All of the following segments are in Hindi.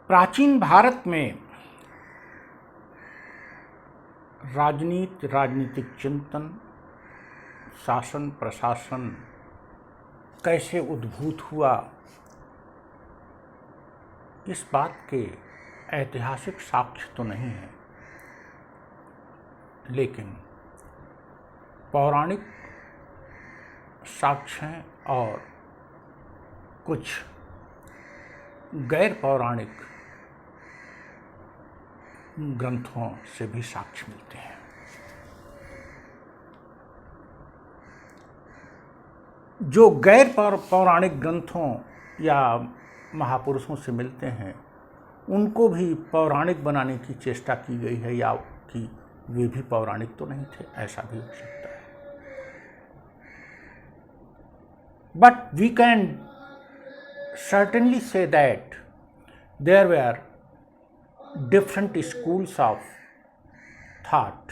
प्राचीन भारत में राजनीतिक चिंतन, शासन प्रशासन कैसे उद्भूत हुआ, इस बात के ऐतिहासिक साक्ष्य तो नहीं है, लेकिन पौराणिक साक्ष्य हैं और कुछ गैर पौराणिक ग्रंथों से भी साक्ष्य मिलते हैं। जो गैर पौराणिक ग्रंथों या महापुरुषों से मिलते हैं, उनको भी पौराणिक बनाने की चेष्टा की गई है, या कि वे भी पौराणिक तो नहीं थे, ऐसा भी हो सकता है। But we can certainly say that there were different schools of thought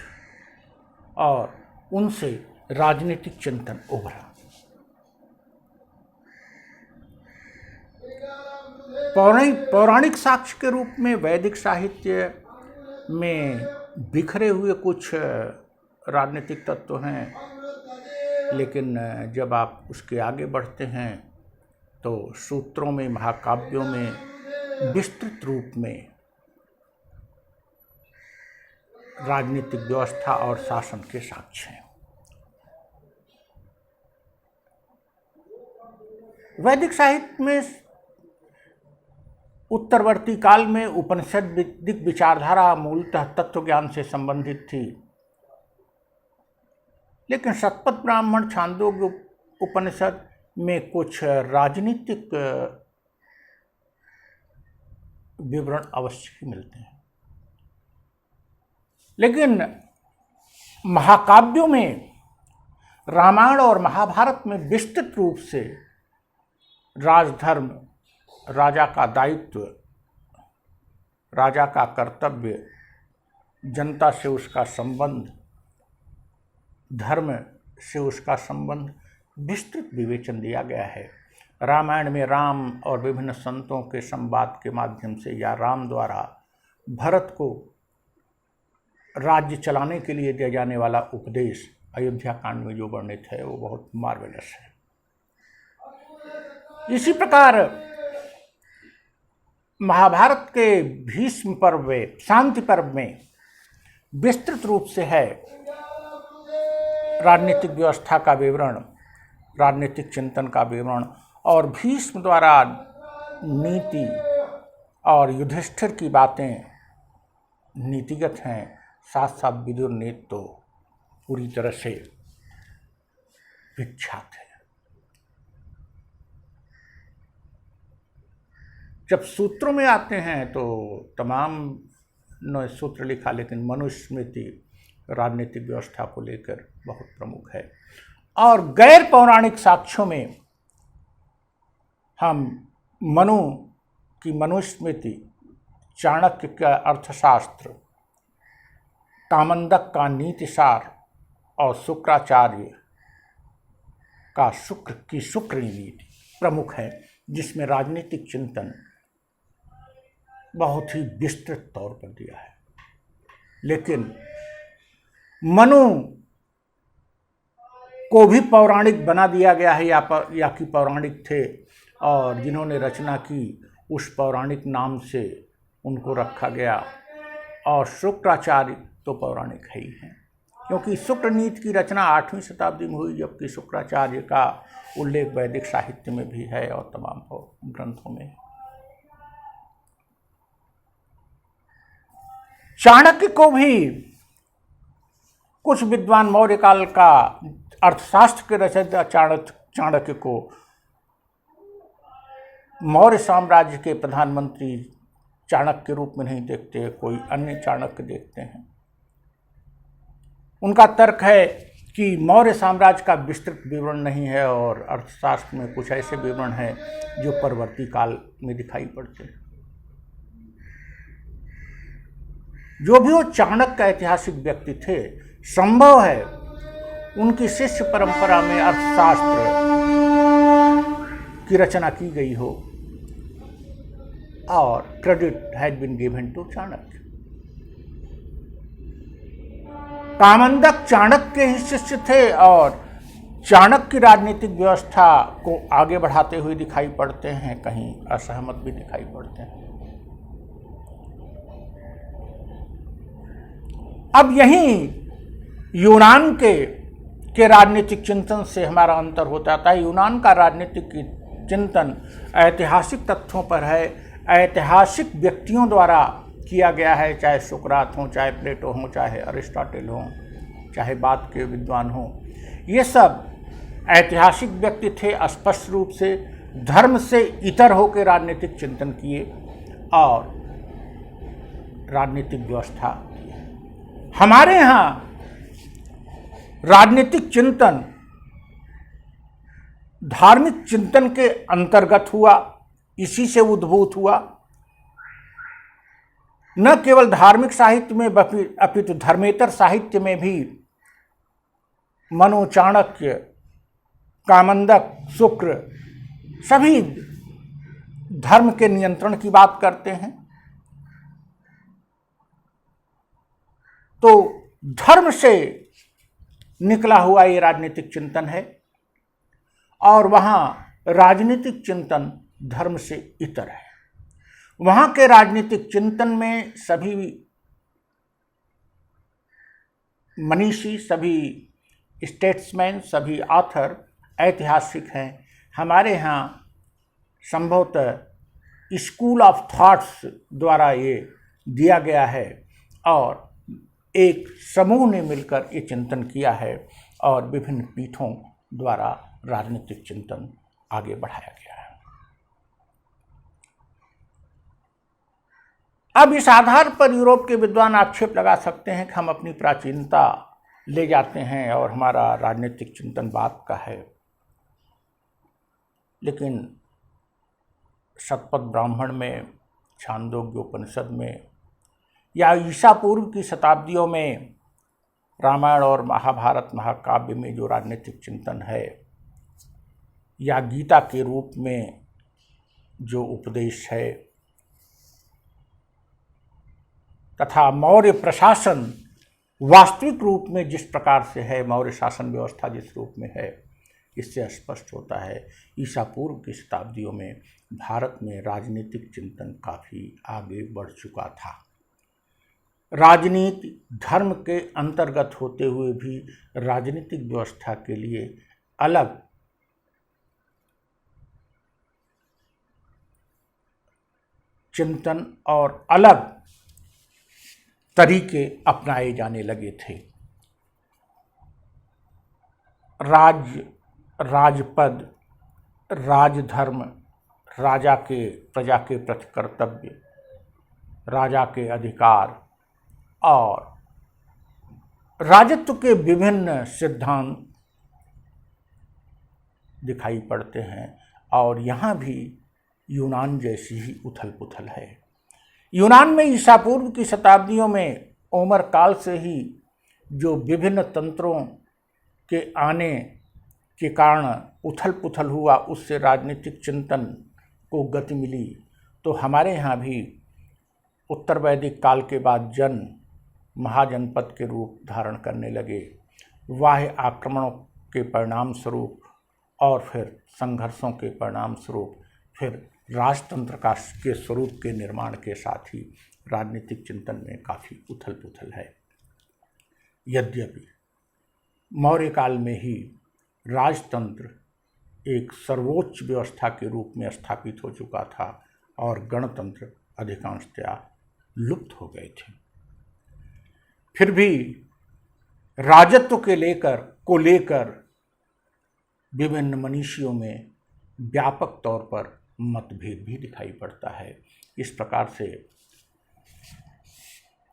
और उनसे राजनीतिक चिंतन उभरा। पौराणिक साक्ष्य के रूप में वैदिक साहित्य में बिखरे हुए कुछ राजनीतिक तत्व हैं, लेकिन जब आप उसके आगे बढ़ते हैं तो सूत्रों में, महाकाव्यों में विस्तृत रूप में राजनीतिक व्यवस्था और शासन के साक्ष्य हैं। वैदिक साहित्य में उत्तरवर्ती काल में उपनिषद विचारधारा मूलतः तत्व ज्ञान से संबंधित थी, लेकिन शतपथ ब्राह्मण, छांदोग्य उपनिषद में कुछ राजनीतिक विवरण अवश्य ही मिलते हैं। लेकिन महाकाव्यों में, रामायण और महाभारत में विस्तृत रूप से राजधर्म, राजा का दायित्व, राजा का कर्तव्य, जनता से उसका संबंध, धर्म से उसका संबंध विस्तृत विवेचन दिया गया है। रामायण में राम और विभिन्न संतों के संवाद के माध्यम से, या राम द्वारा भरत को राज्य चलाने के लिए दिया जाने वाला उपदेश अयोध्या कांड में जो वर्णित है, वो बहुत मार्वेलस है। इसी प्रकार महाभारत के भीष्म पर्व में, शांति पर्व में विस्तृत रूप से है राजनीतिक व्यवस्था का विवरण, राजनीतिक चिंतन का विवरण, और भीष्म द्वारा नीति और युधिष्ठिर की बातें नीतिगत हैं, साथ साथ विदुर नीति तो पूरी तरह से विख्यात है। जब सूत्रों में आते हैं तो तमाम नौ सूत्र लिखा, लेकिन मनुस्मृति राजनीतिक व्यवस्था को लेकर बहुत प्रमुख है। और गैर पौराणिक साक्ष्यों में हम मनु की मनुस्मृति, चाणक्य का अर्थशास्त्र, कामंदक का नीतिसार और शुक्राचार्य का शुक्र नीति प्रमुख है, जिसमें राजनीतिक चिंतन बहुत ही विस्तृत तौर पर दिया है। लेकिन मनु को भी पौराणिक बना दिया गया है, या कि पौराणिक थे, और जिन्होंने रचना की उस पौराणिक नाम से उनको रखा गया। और शुक्राचार्य तो पौराणिक है ही हैं, क्योंकि शुक्र नीति की रचना 8वीं शताब्दी में हुई, जबकि शुक्राचार्य का उल्लेख वैदिक साहित्य में भी है और तमाम ग्रंथों में। चाणक्य को भी कुछ विद्वान, मौर्य काल का अर्थशास्त्र के रचयिता चाणक्य को मौर्य साम्राज्य के प्रधानमंत्री चाणक्य के रूप में नहीं देखते, कोई अन्य चाणक्य देखते हैं। उनका तर्क है कि मौर्य साम्राज्य का विस्तृत विवरण नहीं है, और अर्थशास्त्र में कुछ ऐसे विवरण हैं जो परवर्ती काल में दिखाई पड़ते हैं। जो भी वो चाणक्य ऐतिहासिक व्यक्ति थे, संभव है उनकी शिष्य परंपरा में अर्थशास्त्र की रचना की गई हो, और credit had been given to Chanakya. Kamandaka Chanakya के ही शिष्य थे और चाणक्य की राजनीतिक व्यवस्था को आगे बढ़ाते हुए दिखाई पड़ते हैं, कहीं असहमत भी दिखाई पड़ते हैं। अब यहीं यूनान के राजनीतिक चिंतन से हमारा अंतर हो जाता है। यूनान का राजनीतिक चिंतन ऐतिहासिक तथ्यों पर है, ऐतिहासिक व्यक्तियों द्वारा किया गया है, चाहे सुकरात हों, चाहे प्लेटो हों, चाहे अरिस्टोटल हों, चाहे बाद के विद्वान हों। ये सब ऐतिहासिक व्यक्ति थे, स्पष्ट रूप से धर्म से इतर होकर राजनीतिक चिंतन किए और राजनीतिक व्यवस्था किए। हमारे यहाँ राजनीतिक चिंतन धार्मिक चिंतन के अंतर्गत हुआ, इसी से उद्भूत हुआ। न केवल धार्मिक साहित्य में अपितु धर्मेतर साहित्य में भी मनु, चाणक्य, कामंदक, शुक्र सभी धर्म के नियंत्रण की बात करते हैं। तो धर्म से निकला हुआ ये राजनीतिक चिंतन है और वहाँ राजनीतिक चिंतन धर्म से इतर है। वहाँ के राजनीतिक चिंतन में सभी मनीषी, सभी स्टेट्समैन, सभी ऑथर ऐतिहासिक हैं। हमारे यहाँ संभवतः स्कूल ऑफ थॉट्स द्वारा ये दिया गया है और एक समूह ने मिलकर ये चिंतन किया है और विभिन्न पीठों द्वारा राजनीतिक चिंतन आगे बढ़ाया गया है। अब इस आधार पर यूरोप के विद्वान आक्षेप लगा सकते हैं कि हम अपनी प्राचीनता ले जाते हैं और हमारा राजनीतिक चिंतन बाद का है, लेकिन शतपथ ब्राह्मण में, छांदोग्य उपनिषद में या ईसा पूर्व की शताब्दियों में रामायण और महाभारत महाकाव्य में जो राजनीतिक चिंतन है, या गीता के रूप में जो उपदेश है, तथा मौर्य प्रशासन वास्तविक रूप में जिस प्रकार से है, मौर्य शासन व्यवस्था जिस रूप में है, इससे स्पष्ट होता है ईसा पूर्व की शताब्दियों में भारत में राजनीतिक चिंतन काफ़ी आगे बढ़ चुका था। राजनीति धर्म के अंतर्गत होते हुए भी राजनीतिक व्यवस्था के लिए अलग चिंतन और अलग तरीके अपनाए जाने लगे थे। राजपद, राजधर्म, राजा के प्रजा के प्रति कर्तव्य, राजा के अधिकार और राजत्व के विभिन्न सिद्धांत दिखाई पड़ते हैं और यहाँ भी यूनान जैसी ही उथल पुथल है। यूनान में ईसा पूर्व की शताब्दियों में उमर काल से ही जो विभिन्न तंत्रों के आने के कारण उथल पुथल हुआ, उससे राजनीतिक चिंतन को गति मिली। तो हमारे यहाँ भी उत्तर वैदिक काल के बाद जन महाजनपद के रूप धारण करने लगे। बाह्य आक्रमणों के परिणाम स्वरूप और फिर संघर्षों के परिणाम स्वरूप फिर राजतंत्र के स्वरूप के निर्माण के साथ ही राजनीतिक चिंतन में काफ़ी उथल पुथल है। यद्यपि मौर्य काल में ही राजतंत्र एक सर्वोच्च व्यवस्था के रूप में स्थापित हो चुका था और गणतंत्र अधिकांशतया लुप्त हो गए थे। फिर भी राजत्व को लेकर विभिन्न मनीषियों में व्यापक तौर पर मतभेद भी दिखाई पड़ता है। इस प्रकार से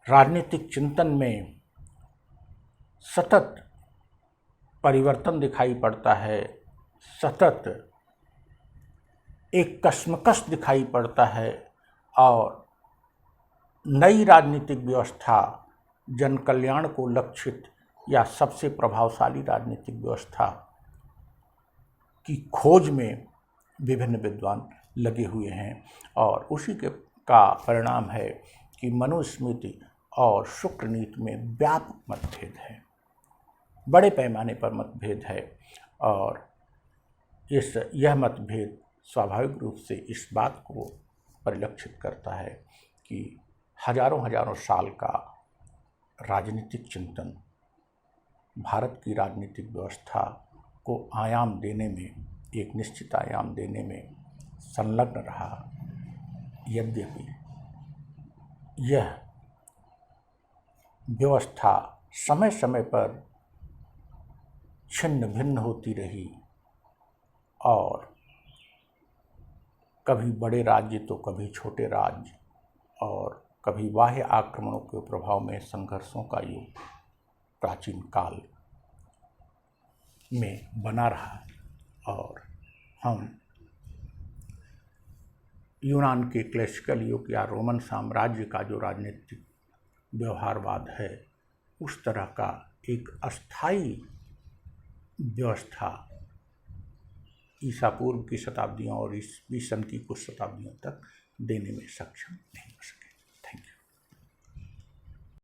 राजनीतिक चिंतन में सतत परिवर्तन दिखाई पड़ता है, सतत एक कश्मकश दिखाई पड़ता है और नई राजनीतिक व्यवस्था, जन कल्याण को लक्षित या सबसे प्रभावशाली राजनीतिक व्यवस्था की खोज में विभिन्न विद्वान लगे हुए हैं और उसी के का परिणाम है कि मनुस्मृति और शुक्र नीति में व्यापक मतभेद है, बड़े पैमाने पर मतभेद है। और यह मतभेद स्वाभाविक रूप से इस बात को परिलक्षित करता है कि हजारों साल का राजनीतिक चिंतन भारत की राजनीतिक व्यवस्था को आयाम देने में, एक निश्चित आयाम देने में संलग्न रहा। यद्यपि यह व्यवस्था समय समय पर छिन्न भिन्न होती रही और कभी बड़े राज्य तो कभी छोटे राज्य, और कभी बाह्य आक्रमणों के प्रभाव में संघर्षों का युग प्राचीन काल में बना रहा। और हम यूनान के क्लासिकल युग या रोमन साम्राज्य का जो राजनीतिक व्यवहारवाद है, उस तरह का एक अस्थायी व्यवस्था ईसा पूर्व की शताब्दियों और ईस्वी सन की कुछ शताब्दियों तक देने में सक्षम नहीं हो सके।